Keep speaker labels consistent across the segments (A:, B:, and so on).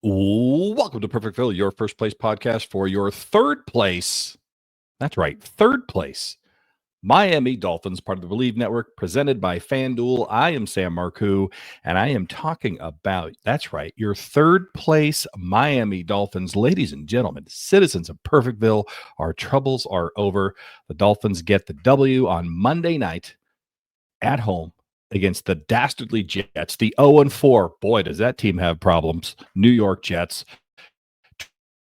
A: Welcome to Perfectville, your first place podcast for your third place. That's right, third place. Miami Dolphins, part of the BLEAV network, presented by Fanduel. I am Sam Marcoux, and I am talking about, that's right, your third place Miami Dolphins. Ladies and gentlemen, citizens of Perfectville, our troubles are over. The Dolphins get the W on Monday night at home against the dastardly Jets, the 0-4. Boy, does that team have problems. New York Jets,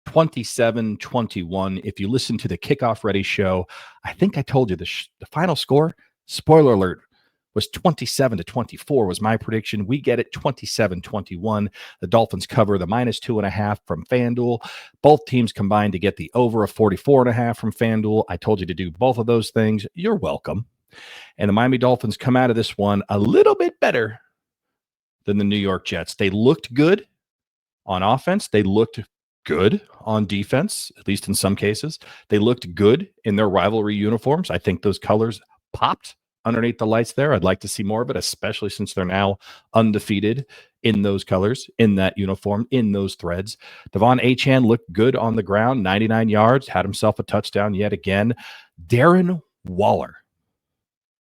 A: 27-21. If you listen to the Kickoff Ready show, I think I told you the final score, spoiler alert, was 27-24 was my prediction. We get it 27-21. The Dolphins cover the -2.5 from FanDuel. Both teams combined to get the over of 44.5 from FanDuel. I told you to do both of those things. You're welcome. And the Miami Dolphins come out of this one a little bit better than the New York Jets. They looked good on offense. They looked good on defense, at least in some cases. They looked good in their rivalry uniforms. I think those colors popped underneath the lights there. I'd like to see more of it, especially since they're now undefeated in those colors, in that uniform, in those threads. Devon Achane looked good on the ground, 99 yards, had himself a touchdown yet again. Darren Waller.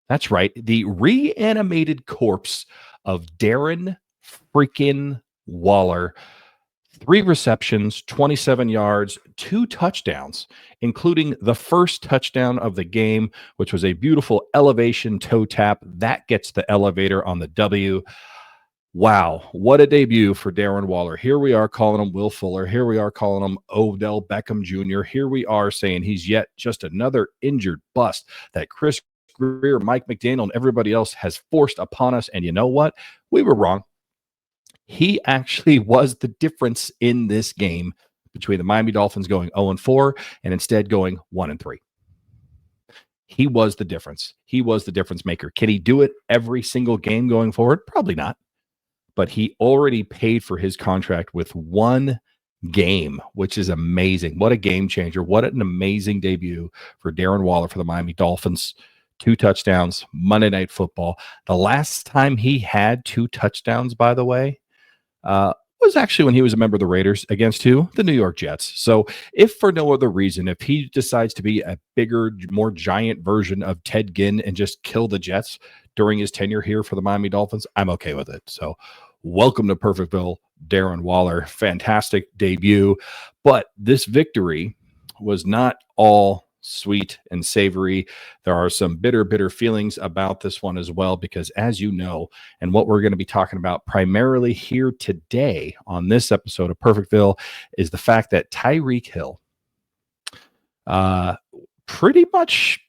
A: That's right. The reanimated corpse of Darren freaking Waller. 3 receptions, 27 yards, 2 touchdowns, including the first touchdown of the game, which was a beautiful elevation toe tap. That gets the elevator on the W. Wow, what a debut for Darren Waller. Here we are calling him Will Fuller. Here we are calling him Odell Beckham Jr. Here we are saying he's yet just another injured bust that Chris Greer, Mike McDaniel, and everybody else has forced upon us. And you know what? We were wrong. He actually was the difference in this game between the Miami Dolphins going 0-4 and instead going 1-3. He was the difference. He was the difference maker. Can he do it every single game going forward? Probably not. But he already paid for his contract with one game, which is amazing. What a game changer. What an amazing debut for Darren Waller for the Miami Dolphins. 2 touchdowns, Monday Night Football. The last time he had 2 touchdowns, by the way, was actually when he was a member of the Raiders against who? The New York Jets. So if for no other reason, if he decides to be a bigger, more giant version of Ted Ginn and just kill the Jets during his tenure here for the Miami Dolphins, I'm okay with it. So welcome to Perfectville, Darren Waller. Fantastic debut. But this victory was not all sweet and savory. There are some bitter feelings about this one as well, because as you know, and what we're going to be talking about primarily here today on this episode of Perfectville is the fact that Tyreek Hill pretty much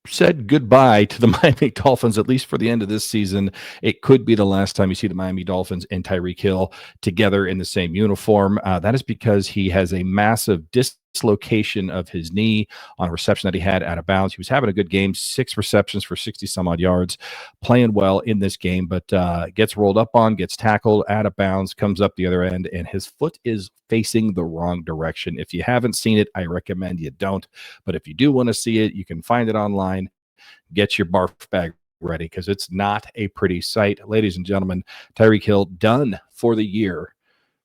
A: said goodbye to the Miami Dolphins, at least for the end of this season. It could be the last time you see the Miami Dolphins and Tyreek Hill together in the same uniform. That is because he has a massive dislocation of his knee on a reception that he had out of bounds. He was having a good game, 6 receptions for 60 some odd yards, playing well in this game, but gets rolled up on, gets tackled out of bounds, comes up the other end, and his foot is facing the wrong direction. If you haven't seen it, I recommend you don't. But if you do want to see it, you can find it online. Get your barf bag ready, because it's not a pretty sight. Ladies and gentlemen, Tyreek Hill done for the year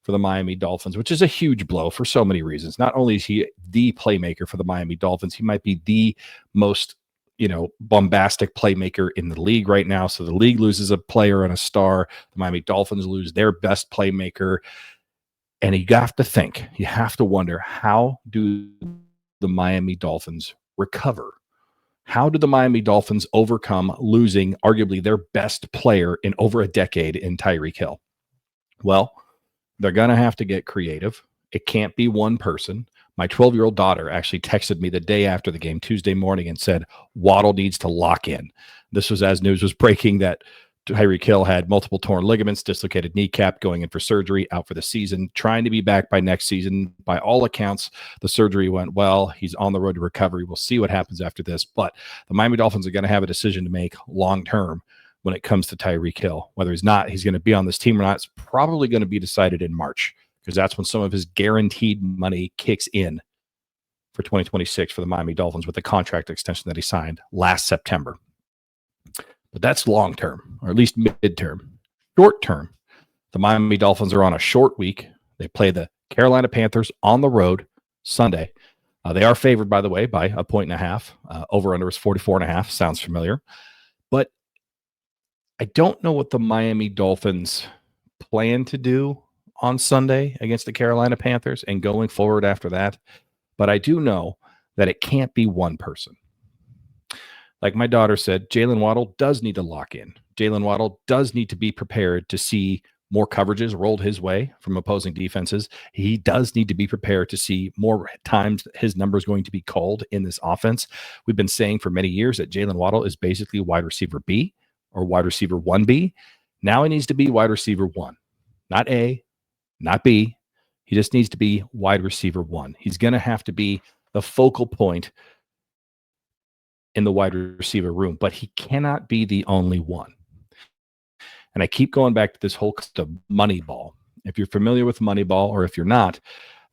A: for the Miami Dolphins, which is a huge blow for so many reasons. Not only is he the playmaker for the Miami Dolphins, he might be the most, bombastic playmaker in the league right now. So the league loses a player and a star. The Miami Dolphins lose their best playmaker. And you have to think, you have to wonder, how do the Miami Dolphins recover? How did the Miami Dolphins overcome losing arguably their best player in over a decade in Tyreek Hill? Well, they're going to have to get creative. It can't be one person. My 12-year-old daughter actually texted me the day after the game, Tuesday morning, and said, Waddle needs to lock in. This was as news was breaking that Tyreek Hill had multiple torn ligaments, dislocated kneecap, going in for surgery, out for the season, trying to be back by next season. By all accounts, the surgery went well. He's on the road to recovery. We'll see what happens after this. But the Miami Dolphins are going to have a decision to make long-term when it comes to Tyreek Hill. Whether he's going to be on this team or not, it's probably going to be decided in March, because that's when some of his guaranteed money kicks in for 2026 for the Miami Dolphins with the contract extension that he signed last September. But that's long-term, or at least mid-term. Short-term, the Miami Dolphins are on a short week. They play the Carolina Panthers on the road Sunday. They are favored, by the way, by 1.5 points. Over-under is 44.5. Sounds familiar. But I don't know what the Miami Dolphins plan to do on Sunday against the Carolina Panthers and going forward after that. But I do know that it can't be one person. Like my daughter said, Jalen Waddle does need to lock in. Jalen Waddle does need to be prepared to see more coverages rolled his way from opposing defenses. He does need to be prepared to see more times his number is going to be called in this offense. We've been saying for many years that Jalen Waddle is basically wide receiver B or wide receiver 1B. Now he needs to be wide receiver 1, not A, not B. He just needs to be wide receiver 1. He's going to have to be the focal point in the wide receiver room, but he cannot be the only one. And I keep going back to this whole Moneyball. If you're familiar with Moneyball, or if you're not,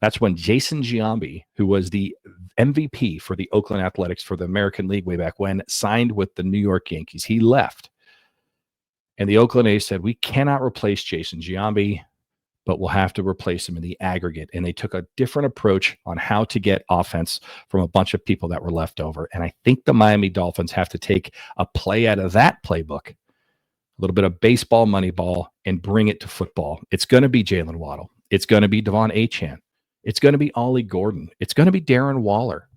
A: that's when Jason Giambi, who was the MVP for the Oakland Athletics for the American League way back when, signed with the New York Yankees. He left. And the Oakland A's said, we cannot replace Jason Giambi, but we'll have to replace him in the aggregate. And they took a different approach on how to get offense from a bunch of people that were left over. And I think the Miami Dolphins have to take a play out of that playbook, a little bit of baseball, Moneyball, and bring it to football. It's going to be Jalen Waddle. It's going to be Devon Achane. It's going to be Ollie Gordon. It's going to be Darren Waller.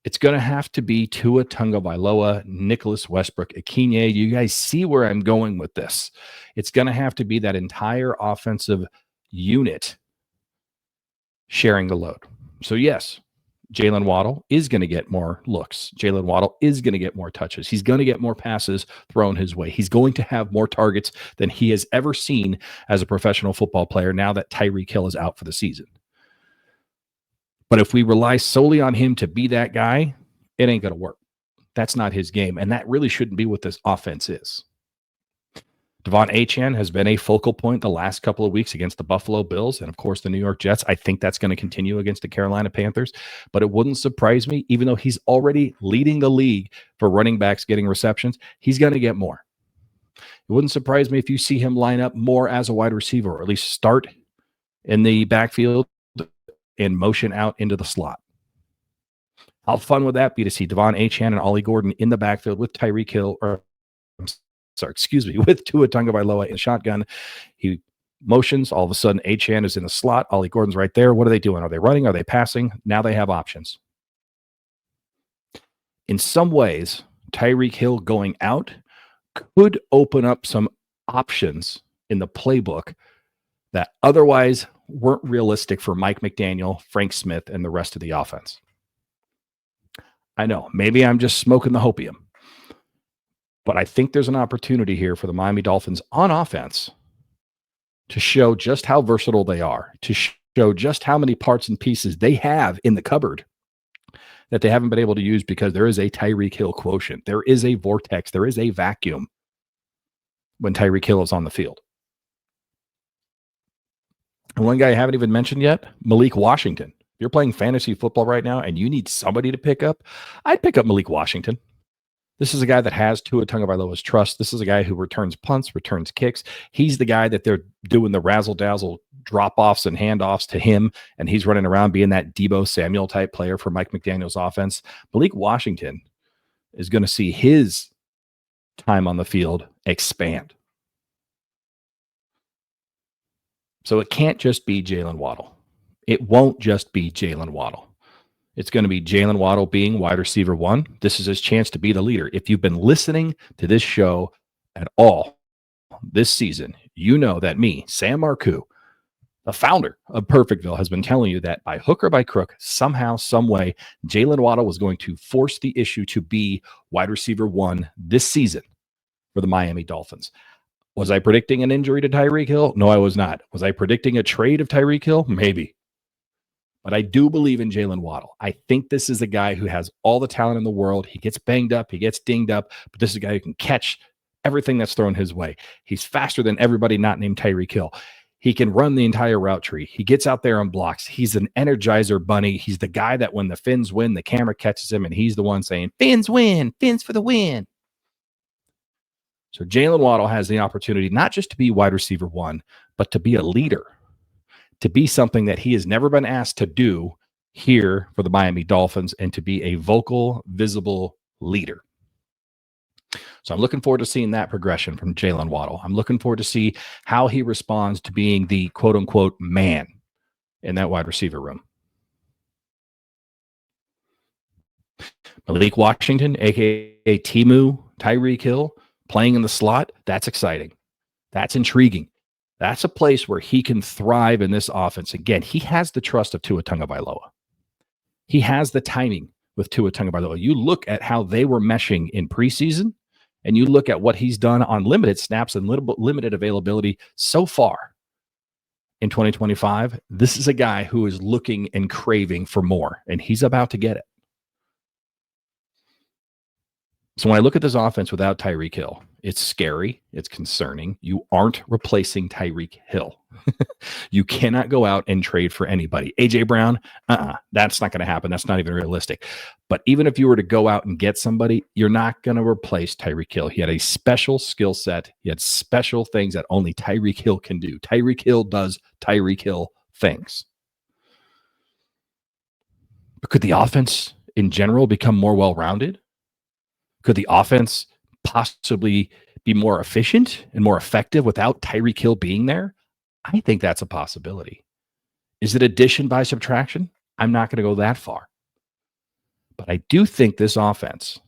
A: It's going to have to be Tua Tagovailoa, Nicholas Westbrook, Akinye. You guys see where I'm going with this. It's going to have to be that entire offensive unit sharing the load. So yes, Jalen Waddle is going to get more looks. Jalen Waddle is going to get more touches. He's going to get more passes thrown his way. He's going to have more targets than he has ever seen as a professional football player now that Tyreek Hill is out for the season. But if we rely solely on him to be that guy, it ain't going to work. That's not his game. And that really shouldn't be what this offense is. Devon Achane has been a focal point the last couple of weeks against the Buffalo Bills and, of course, the New York Jets. I think that's going to continue against the Carolina Panthers. But it wouldn't surprise me, even though he's already leading the league for running backs getting receptions, he's going to get more. It wouldn't surprise me if you see him line up more as a wide receiver, or at least start in the backfield and motion out into the slot. How fun would that be to see Devon Achane and Ollie Gordon in the backfield with Tyreek Hill, with Tua Tagovailoa in shotgun? He motions. All of a sudden, Achane is in the slot. Ollie Gordon's right there. What are they doing? Are they running? Are they passing? Now they have options. In some ways, Tyreek Hill going out could open up some options in the playbook that otherwise weren't realistic for Mike McDaniel, Frank Smith, and the rest of the offense. I know, maybe I'm just smoking the hopium, but I think there's an opportunity here for the Miami Dolphins on offense to show just how versatile they are, to show just how many parts and pieces they have in the cupboard that they haven't been able to use because there is a Tyreek Hill quotient. There is a vortex. There is a vacuum when Tyreek Hill is on the field. And one guy I haven't even mentioned yet, Malik Washington. If you're playing fantasy football right now and you need somebody to pick up, I'd pick up Malik Washington. This is a guy that has Tua Tagovailoa's trust. This is a guy who returns punts, returns kicks. He's the guy that they're doing the razzle-dazzle drop-offs and handoffs to him, and he's running around being that Deebo Samuel-type player for Mike McDaniel's offense. Malik Washington is going to see his time on the field expand. So it can't just be Jalen Waddle. It won't just be Jalen Waddle. It's going to be Jalen Waddle being wide receiver 1. This is his chance to be the leader. If you've been listening to this show at all this season, you know that me, Sam Marcoux, the founder of Perfectville, has been telling you that by hook or by crook, somehow, some way, Jalen Waddle was going to force the issue to be wide receiver 1 this season for the Miami Dolphins. Was I predicting an injury to Tyreek Hill? No, I was not. Was I predicting a trade of Tyreek Hill? Maybe. But I do believe in Jalen Waddle. I think this is a guy who has all the talent in the world. He gets banged up. He gets dinged up. But this is a guy who can catch everything that's thrown his way. He's faster than everybody not named Tyreek Hill. He can run the entire route tree. He gets out there and blocks. He's an energizer bunny. He's the guy that when the Fins win, the camera catches him, and he's the one saying, Fins win. Fins for the win. So Jalen Waddle has the opportunity not just to be wide receiver 1, but to be a leader, to be something that he has never been asked to do here for the Miami Dolphins and to be a vocal, visible leader. So I'm looking forward to seeing that progression from Jalen Waddle. I'm looking forward to see how he responds to being the quote unquote man in that wide receiver room. Malik Washington, aka Timu, Tyreek Hill, playing in the slot, that's exciting. That's intriguing. That's a place where he can thrive in this offense. Again, he has the trust of Tua Tagovailoa. He has the timing with Tua Tagovailoa. You look at how they were meshing in preseason, and you look at what he's done on limited snaps and limited availability so far in 2025. This is a guy who is looking and craving for more, and he's about to get it. So when I look at this offense without Tyreek Hill, it's scary. It's concerning. You aren't replacing Tyreek Hill. You cannot go out and trade for anybody. A.J. Brown, that's not going to happen. That's not even realistic. But even if you were to go out and get somebody, you're not going to replace Tyreek Hill. He had a special skill set. He had special things that only Tyreek Hill can do. Tyreek Hill does Tyreek Hill things. But could the offense in general become more well-rounded? Could the offense possibly be more efficient and more effective without Tyreek Hill being there? I think that's a possibility. Is it addition by subtraction? I'm not going to go that far. But I do think this offense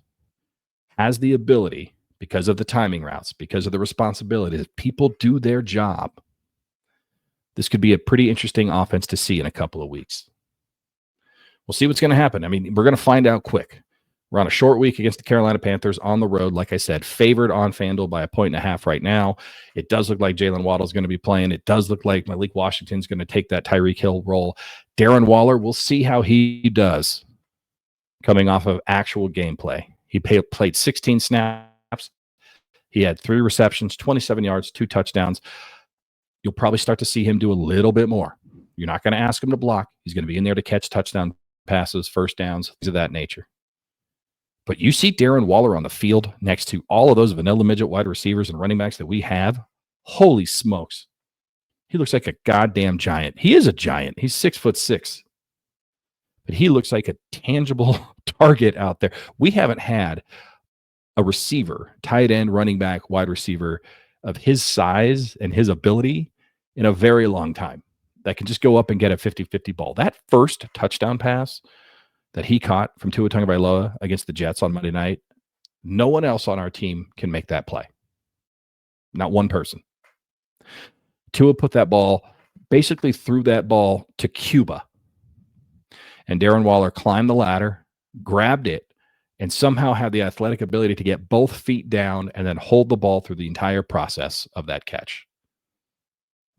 A: has the ability, because of the timing routes, because of the responsibilities, if people do their job, this could be a pretty interesting offense to see in a couple of weeks. We'll see what's going to happen. I mean, we're going to find out quick. We're on a short week against the Carolina Panthers on the road. Like I said, favored on Fanduel by 1.5 right now. It does look like Jalen Waddle is going to be playing. It does look like Malik Washington is going to take that Tyreek Hill role. Darren Waller, we'll see how he does coming off of actual gameplay. He played 16 snaps. He had 3 receptions, 27 yards, 2 touchdowns. You'll probably start to see him do a little bit more. You're not going to ask him to block. He's going to be in there to catch touchdown passes, first downs, things of that nature. But you see Darren Waller on the field next to all of those vanilla midget wide receivers and running backs that we have. Holy smokes. He looks like a goddamn giant. He is a giant. He's 6'6". But he looks like a tangible target out there. We haven't had a receiver, tight end, running back, wide receiver of his size and his ability in a very long time that can just go up and get a 50-50 ball. That first touchdown pass that he caught from Tua Tagovailoa against the Jets on Monday night, no one else on our team can make that play. Not one person. Tua put that ball, basically threw that ball to Cuba. And Darren Waller climbed the ladder, grabbed it, and somehow had the athletic ability to get both feet down and then hold the ball through the entire process of that catch.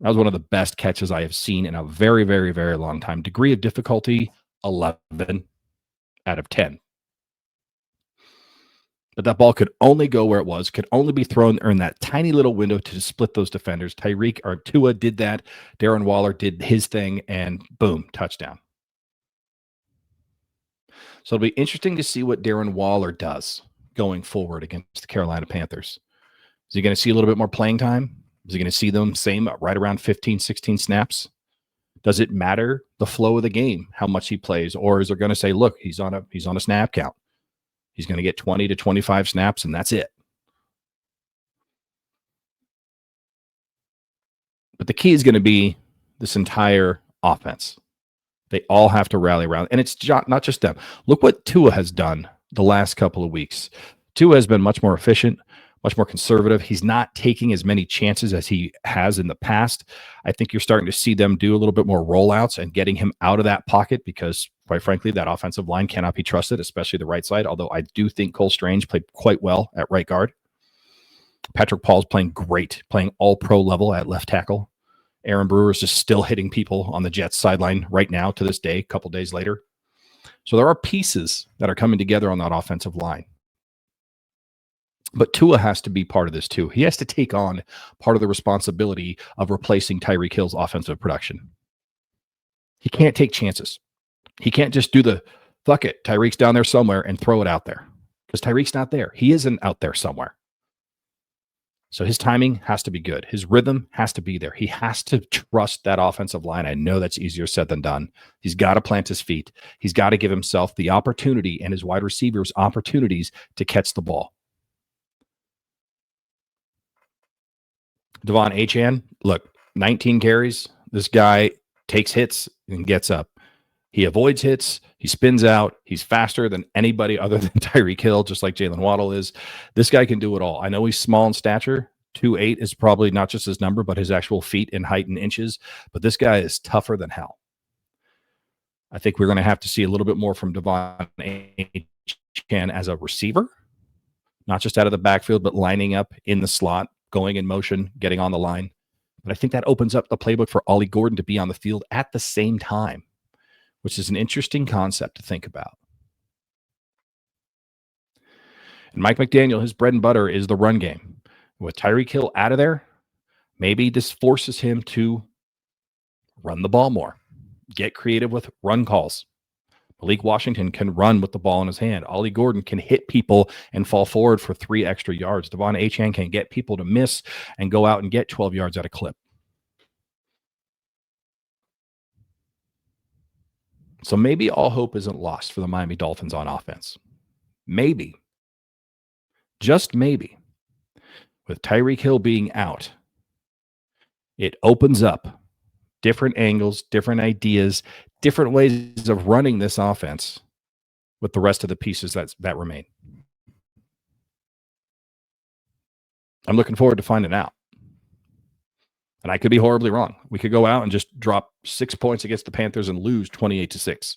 A: That was one of the best catches I have seen in a very, very, very long time. Degree of difficulty, 11 out of 10. But that ball could only go where it was, could only be thrown in that tiny little window to split those defenders. Tyreek or Tua did that. Darren Waller did his thing, and boom, touchdown. So it'll be interesting to see what Darren Waller does going forward against the Carolina Panthers. Is he going to see a little bit more playing time? Is he going to see them same right around 15, 16 snaps? Does it matter the flow of the game, how much he plays? Or is they're going to say, look, he's on a snap count. He's going to get 20 to 25 snaps, and that's it. But the key is going to be this entire offense. They all have to rally around. And it's not just them. Look what Tua has done the last couple of weeks. Tua has been much more efficient, much more conservative. He's not taking as many chances as he has in the past. I think you're starting to see them do a little bit more rollouts and getting him out of that pocket because, quite frankly, that offensive line cannot be trusted, especially the right side, although I do think Cole Strange played quite well at right guard. Patrick Paul's playing great, playing all-pro level at left tackle. Aaron Brewer is just still hitting people on the Jets sideline right now to this day, a couple days later. So there are pieces that are coming together on that offensive line. But Tua has to be part of this too. He has to take on part of the responsibility of replacing Tyreek Hill's offensive production. He can't take chances. He can't just do the, fuck it, Tyreek's down there somewhere and throw it out there. Because Tyreek's not there. He isn't out there somewhere. So his timing has to be good. His rhythm has to be there. He has to trust that offensive line. I know that's easier said than done. He's got to plant his feet. He's got to give himself the opportunity and his wide receivers opportunities to catch the ball. Devon Achane, look, 19 carries. This guy takes hits and gets up. He avoids hits. He spins out. He's faster than anybody other than Tyreek Hill, just like Jalen Waddle is. This guy can do it all. I know he's small in stature. 2'8" is probably not just his number, but his actual feet in height and inches. But this guy is tougher than hell. I think we're going to have to see a little bit more from Devon Achane as a receiver, not just out of the backfield, but lining up in the slot, going in motion, getting on the line. But I think that opens up the playbook for Ollie Gordon to be on the field at the same time, which is an interesting concept to think about. And Mike McDaniel, his bread and butter is the run game. With Tyreek Hill out of there, maybe this forces him to run the ball more, get creative with run calls. Malik Washington can run with the ball in his hand. Ollie Gordon can hit people and fall forward for 3 extra yards. Devon Achane can get people to miss and go out and get 12 yards at a clip. So maybe all hope isn't lost for the Miami Dolphins on offense. Maybe, just maybe, with Tyreek Hill being out, it opens up different angles, different ideas, different ways of running this offense with the rest of the pieces that remain. I'm looking forward to finding out. And I could be horribly wrong. We could go out and just drop 6 points against the Panthers and lose 28-6.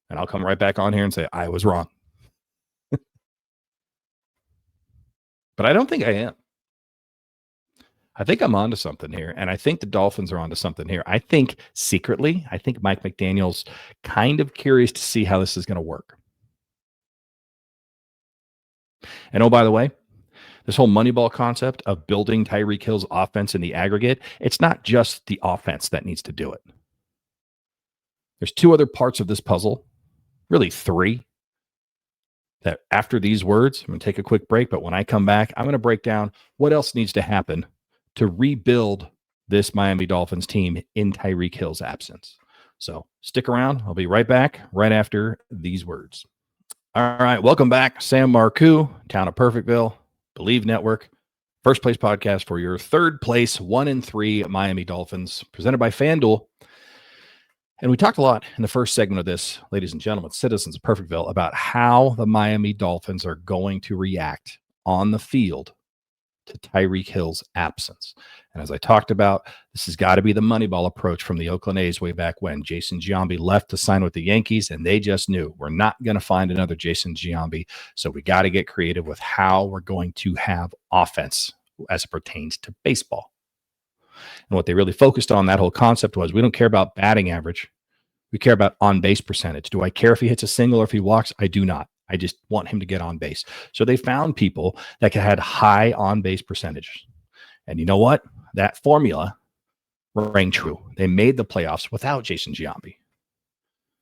A: And I'll come right back on here and say, I was wrong. But I don't think I am. I think I'm onto something here. And I think the Dolphins are onto something here. I think secretly, Mike McDaniel's kind of curious to see how this is going to work. And oh, by the way, this whole Moneyball concept of building Tyreek Hill's offense in the aggregate, it's not just the offense that needs to do it. There's 2 other parts of this puzzle, really 3, that after these words, I'm going to take a quick break, but when I come back, I'm going to break down what else needs to happen to rebuild this Miami Dolphins team in Tyreek Hill's absence. So stick around. I'll be right back right after these words. All right, welcome back. Sam Marcoux, town of Perfectville, BLEAV Network, first place podcast for your third place 1-3 Miami Dolphins, presented by Fanduel. And we talked a lot in the first segment of this, ladies and gentlemen, citizens of Perfectville, about how the Miami Dolphins are going to react on the field to Tyreek Hill's absence. And as I talked about, this has got to be the Moneyball approach from the Oakland A's way back when. Jason Giambi left to sign with the Yankees, and they just knew we're not going to find another Jason Giambi. So we got to get creative with how we're going to have offense as it pertains to baseball. And what they really focused on, that whole concept, was we don't care about batting average. We care about on-base percentage. Do I care if he hits a single or if he walks? I do not. I just want him to get on base. So they found people that had high on-base percentages. And you know what? That formula rang true. They made the playoffs without Jason Giambi.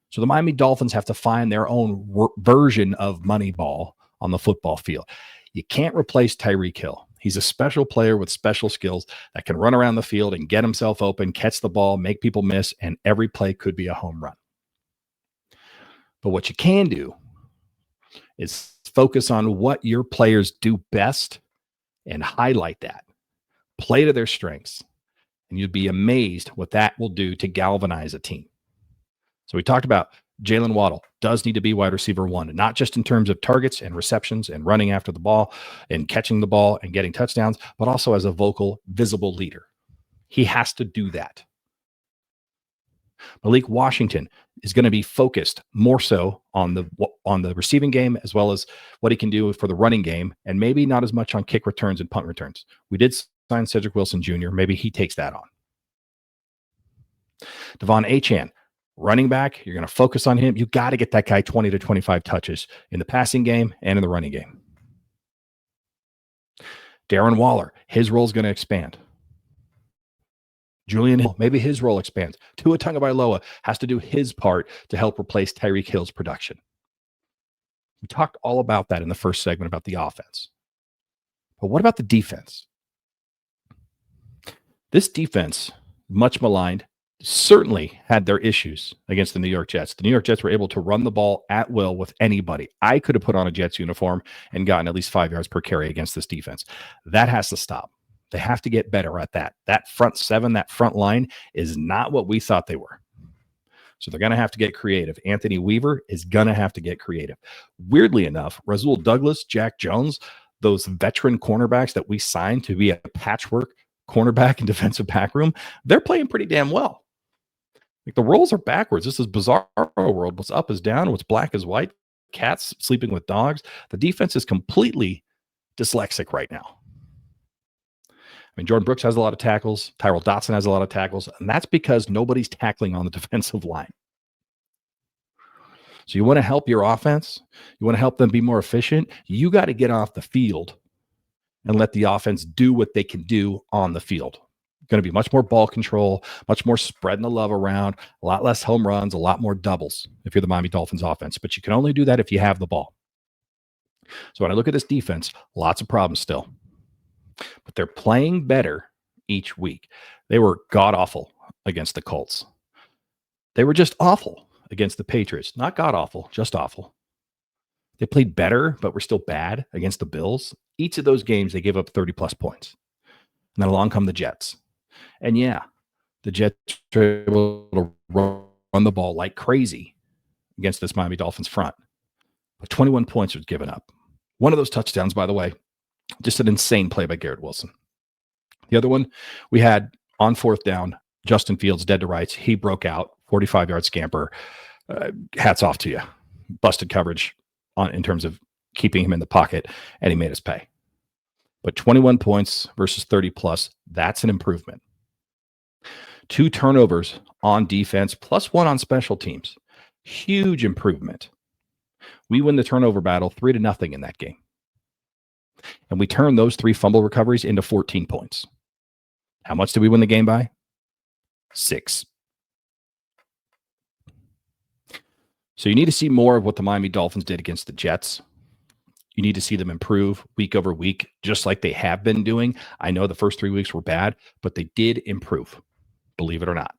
A: So the Miami Dolphins have to find their own version of Moneyball on the football field. You can't replace Tyreek Hill. He's a special player with special skills that can run around the field and get himself open, catch the ball, make people miss, and every play could be a home run. But what you can do is focus on what your players do best and highlight that. Play to their strengths. And you'd be amazed what that will do to galvanize a team. So we talked about Jalen Waddle does need to be wide receiver 1, not just in terms of targets and receptions and running after the ball and catching the ball and getting touchdowns, but also as a vocal, visible leader. He has to do that. Malik Washington is going to be focused more so on the receiving game, as well as what he can do for the running game, and maybe not as much on kick returns and punt returns. We did sign Cedric Wilson Jr. Maybe he takes that on. Devon Achane, running back, you're going to focus on him. You got to get that guy 20 to 25 touches in the passing game and in the running game. Darren Waller, his role is going to expand. Julian Hill, maybe his role expands. Tua Tagovailoa has to do his part to help replace Tyreek Hill's production. We talked all about that in the first segment about the offense. But what about the defense? This defense, much maligned, certainly had their issues against the New York Jets. The New York Jets were able to run the ball at will with anybody. I could have put on a Jets uniform and gotten at least 5 yards per carry against this defense. That has to stop. They have to get better at that. That front seven, that front line is not what we thought they were. So they're going to have to get creative. Anthony Weaver is going to have to get creative. Weirdly enough, Rasul Douglas, Jack Jones, those veteran cornerbacks that we signed to be a patchwork cornerback and defensive back room, they're playing pretty damn well. Like the roles are backwards. This is bizarre world. What's up is down. What's black is white. Cats sleeping with dogs. The defense is completely dyslexic right now. I mean, Jordan Brooks has a lot of tackles. Tyrell Dotson has a lot of tackles. And that's because nobody's tackling on the defensive line. So you want to help your offense? You want to help them be more efficient? You got to get off the field and let the offense do what they can do on the field. Going to be much more ball control, much more spreading the love around, a lot less home runs, a lot more doubles if you're the Miami Dolphins offense. But you can only do that if you have the ball. So when I look at this defense, lots of problems still. But they're playing better each week. They were god-awful against the Colts. They were just awful against the Patriots. Not god-awful, just awful. They played better, but were still bad against the Bills. Each of those games, they gave up 30-plus points. And then along come the Jets. And yeah, the Jets were able to run the ball like crazy against this Miami Dolphins front. But 21 points was given up. One of those touchdowns, by the way, just an insane play by Garrett Wilson. The other one, we had on fourth down, Justin Fields dead to rights. He broke out, 45-yard scamper. Hats off to you. Busted coverage in terms of keeping him in the pocket, and he made us pay. But 21 points versus 30-plus, that's an improvement. 2 turnovers on defense, plus 1 on special teams. Huge improvement. We win the turnover battle 3-0 in that game. And we turn those 3 fumble recoveries into 14 points. How much did we win the game by? 6. So you need to see more of what the Miami Dolphins did against the Jets. You need to see them improve week over week, just like they have been doing. I know the first 3 weeks were bad, but they did improve, believe it or not.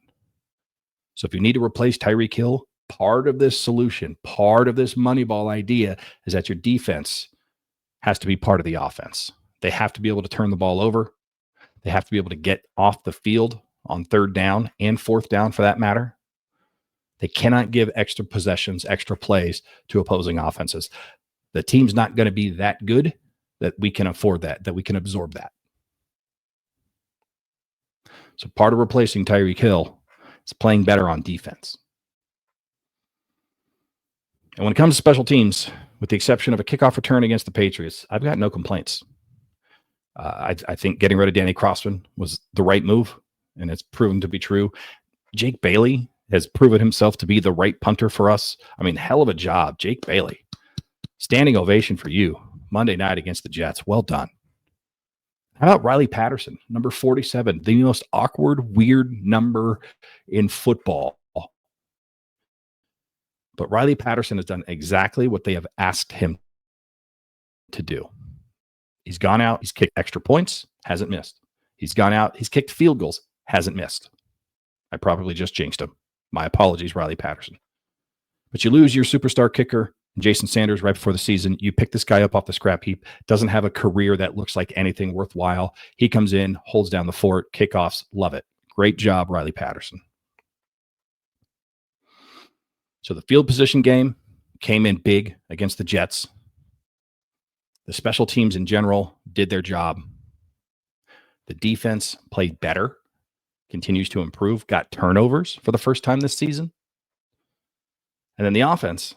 A: So if you need to replace Tyreek Hill, part of this solution, part of this Moneyball idea is that your defense has to be part of the offense. They have to be able to turn the ball over. They have to be able to get off the field on third down and fourth down for that matter. They cannot give extra possessions, extra plays to opposing offenses. The team's not going to be that good that we can afford that we can absorb that. So part of replacing Tyreek Hill is playing better on defense. And when it comes to special teams, with the exception of a kickoff return against the Patriots, I've got no complaints. I think getting rid of Danny Crossman was the right move, and it's proven to be true. Jake Bailey has proven himself to be the right punter for us. I mean, hell of a job, Jake Bailey. Standing ovation for you Monday night against the Jets. Well done. How about Riley Patterson, number 47, the most awkward, weird number in football. But Riley Patterson has done exactly what they have asked him to do. He's gone out, he's kicked extra points, hasn't missed. He's gone out, he's kicked field goals, hasn't missed. I probably just jinxed him. My apologies, Riley Patterson. But you lose your superstar kicker, Jason Sanders, right before the season. You pick this guy up off the scrap heap, doesn't have a career that looks like anything worthwhile. He comes in, holds down the fort, kickoffs, love it. Great job, Riley Patterson. So the field position game came in big against the Jets. The special teams in general did their job. The defense played better, continues to improve, got turnovers for the first time this season. And then the offense,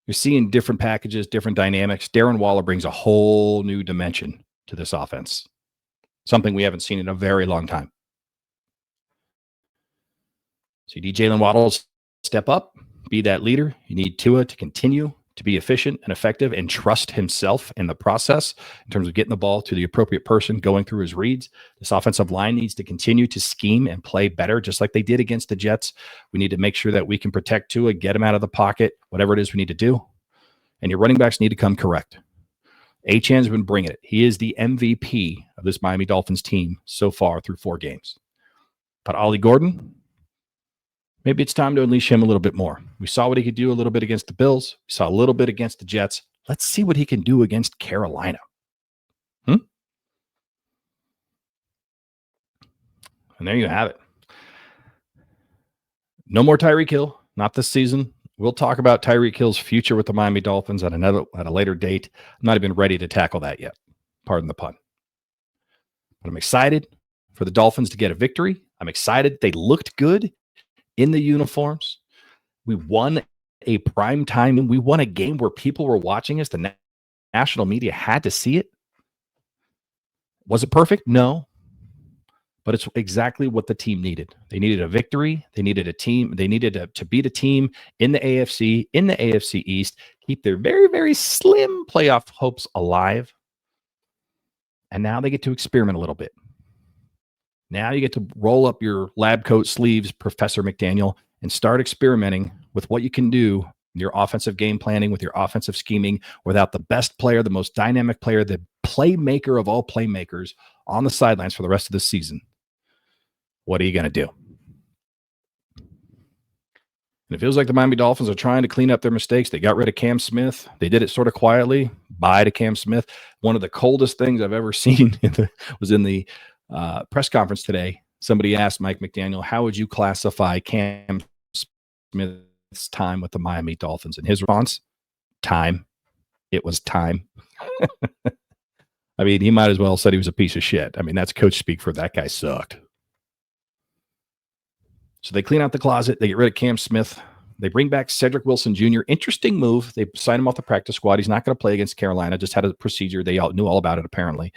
A: you're seeing different packages, different dynamics. Darren Waller brings a whole new dimension to this offense, something we haven't seen in a very long time. So you need Jalen Waddle to step up, be that leader. You need Tua to continue to be efficient and effective and trust himself in the process in terms of getting the ball to the appropriate person, going through his reads. This offensive line needs to continue to scheme and play better, just like they did against the Jets. We need to make sure that we can protect Tua, get him out of the pocket, whatever it is we need to do. And your running backs need to come correct. Achan's been bringing it. He is the MVP of this Miami Dolphins team so far through 4 games. But Ollie Gordon, maybe it's time to unleash him a little bit more. We saw what he could do a little bit against the Bills. We saw a little bit against the Jets. Let's see what he can do against Carolina. And there you have it. No more Tyreek Hill, not this season. We'll talk about Tyreek Hill's future with the Miami Dolphins at a later date. I'm not even ready to tackle that yet. Pardon the pun. But I'm excited for the Dolphins to get a victory. I'm excited they looked good in the uniforms. We won a prime time, and we won a game where people were watching us. The national media had to see it. Was it perfect? No. But it's exactly what the team needed. They needed a victory. They needed a team. They needed to beat a team in the AFC East, keep their very, very slim playoff hopes alive. And now they get to experiment a little bit. Now you get to roll up your lab coat sleeves, Professor McDaniel, and start experimenting with what you can do in your offensive game planning, with your offensive scheming, without the best player, the most dynamic player, the playmaker of all playmakers on the sidelines for the rest of the season. What are you going to do? And it feels like the Miami Dolphins are trying to clean up their mistakes. They got rid of Cam Smith. They did it sort of quietly. Bye to Cam Smith. One of the coldest things I've ever seen was in the press conference today. Somebody asked Mike McDaniel, how would you classify Cam Smith's time with the Miami Dolphins? And his response, time. It was time. I mean, he might as well have said he was a piece of shit. I mean, that's coach speak for that guy sucked. So they clean out the closet. They get rid of Cam Smith. They bring back Cedric Wilson Jr. Interesting move. They sign him off the practice squad. He's not going to play against Carolina. Just had a procedure. They all knew all about it, apparently.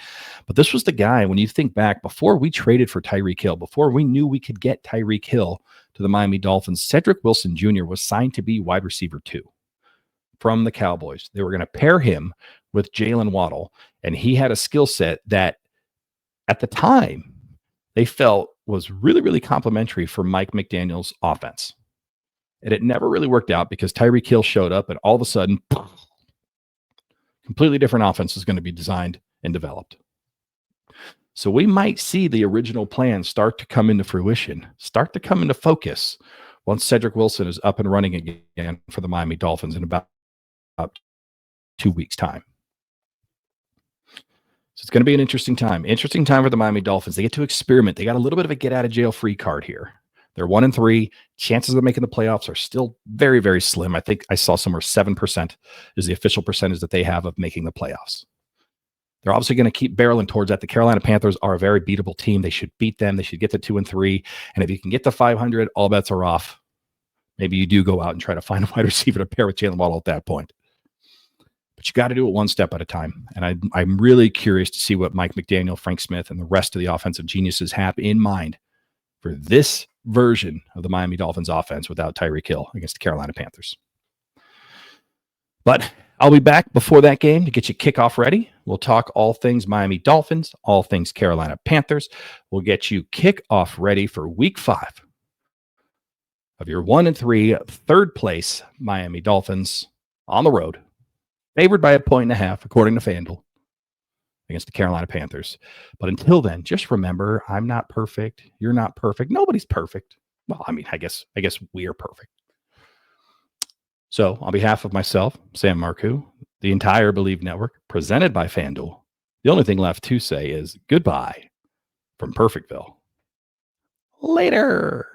A: But this was the guy, when you think back, before we traded for Tyreek Hill, before we knew we could get Tyreek Hill to the Miami Dolphins, Cedric Wilson Jr. was signed to be wide receiver 2 from the Cowboys. They were going to pair him with Jalen Waddle, and he had a skill set that at the time they felt was really, really complimentary for Mike McDaniel's offense. And it never really worked out because Tyreek Hill showed up, and all of a sudden, completely different offense is going to be designed and developed. So we might see the original plan start to come into fruition, start to come into focus once Cedric Wilson is up and running again for the Miami Dolphins in about 2 weeks' time. So it's going to be an interesting time. Interesting time for the Miami Dolphins. They get to experiment. They got a little bit of a get-out-of-jail-free card here. They're 1-3. Chances of making the playoffs are still very, very slim. I think I saw somewhere 7% is the official percentage that they have of making the playoffs. They're obviously going to keep barreling towards that. The Carolina Panthers are a very beatable team. They should beat them. They should get to 2-3. And if you can get to 500, all bets are off. Maybe you do go out and try to find a wide receiver to pair with Jalen Waddle at that point. But you got to do it one step at a time. And I'm really curious to see what Mike McDaniel, Frank Smith, and the rest of the offensive geniuses have in mind for this version of the Miami Dolphins offense without Tyreek Hill against the Carolina Panthers. But I'll be back before that game to get you kickoff ready. We'll talk all things Miami Dolphins, all things Carolina Panthers. We'll get you kickoff ready for week 5 of your 1-3 third place Miami Dolphins on the road, favored by 1.5, according to Fanduel, against the Carolina Panthers. But until then, just remember, I'm not perfect. You're not perfect. Nobody's perfect. Well, I mean, I guess we are perfect. So on behalf of myself, Sam Marcoux, the entire BLEAV Network, presented by Fanduel, the only thing left to say is goodbye from Perfectville. Later.